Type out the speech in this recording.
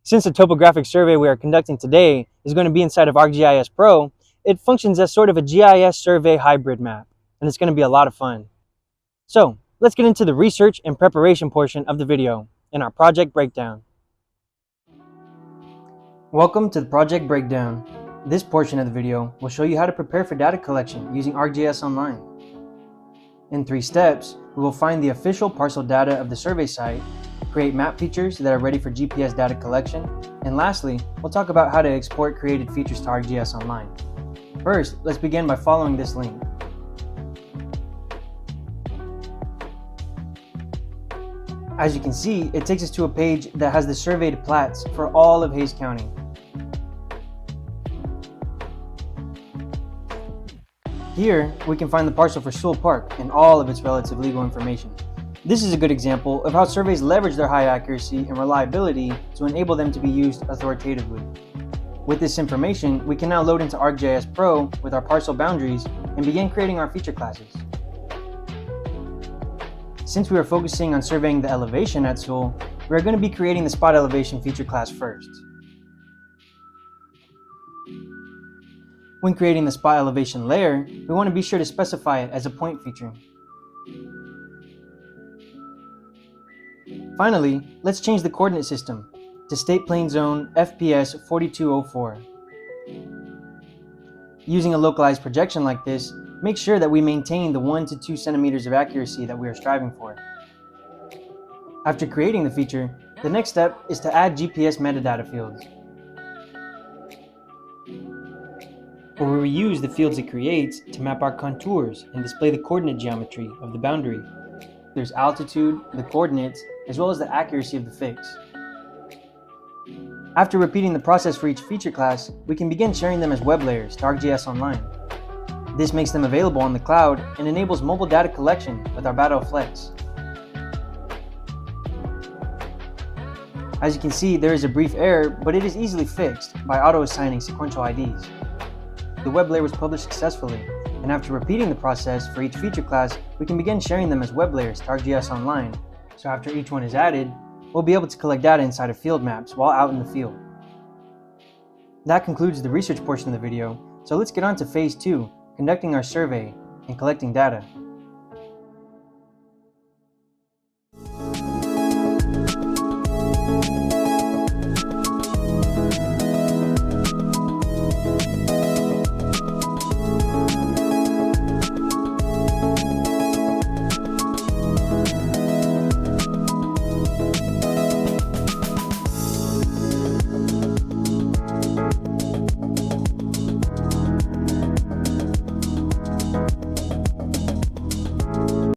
Since the topographic survey we are conducting today is going to be inside of ArcGIS Pro, it functions as sort of a GIS survey hybrid map, and it's going to be a lot of fun. So, let's get into the research and preparation portion of the video in our project breakdown. Welcome to the project breakdown. This portion of the video will show you how to prepare for data collection using ArcGIS Online. In 3 steps, we will find the official parcel data of the survey site, create map features that are ready for GPS data collection, and lastly, we'll talk about how to export created features to ArcGIS Online. First, let's begin by following this link. As you can see, it takes us to a page that has the surveyed plats for all of Hays County. Here, we can find the parcel for Sewell Park and all of its relative legal information. This is a good example of how surveys leverage their high accuracy and reliability to enable them to be used authoritatively. With this information, we can now load into ArcGIS Pro with our parcel boundaries and begin creating our feature classes. Since we are focusing on surveying the elevation at Sewell, we are going to be creating the spot elevation feature class first. When creating the spot elevation layer, we want to be sure to specify it as a point feature. Finally, let's change the coordinate system to State Plane Zone FPS 4204. Using a localized projection like this, make sure that we maintain the 1 to 2 centimeters of accuracy that we are striving for. After creating the feature, the next step is to add GPS metadata fields, where we use the fields it creates to map our contours and display the coordinate geometry of the boundary. There's altitude, the coordinates, as well as the accuracy of the fix. After repeating the process for each feature class, we can begin sharing them as web layers to ArcGIS Online. This makes them available on the cloud and enables mobile data collection with our Battle Flex. As you can see, there is a brief error, but it is easily fixed by auto-assigning sequential IDs. The web layer was published successfully, and after repeating the process for each feature class, we can begin sharing them as web layers to ArcGIS Online. So after each one is added, we'll be able to collect data inside of field maps while out in the field. That concludes the research portion of the video, so let's get on to phase 2, conducting our survey and collecting data.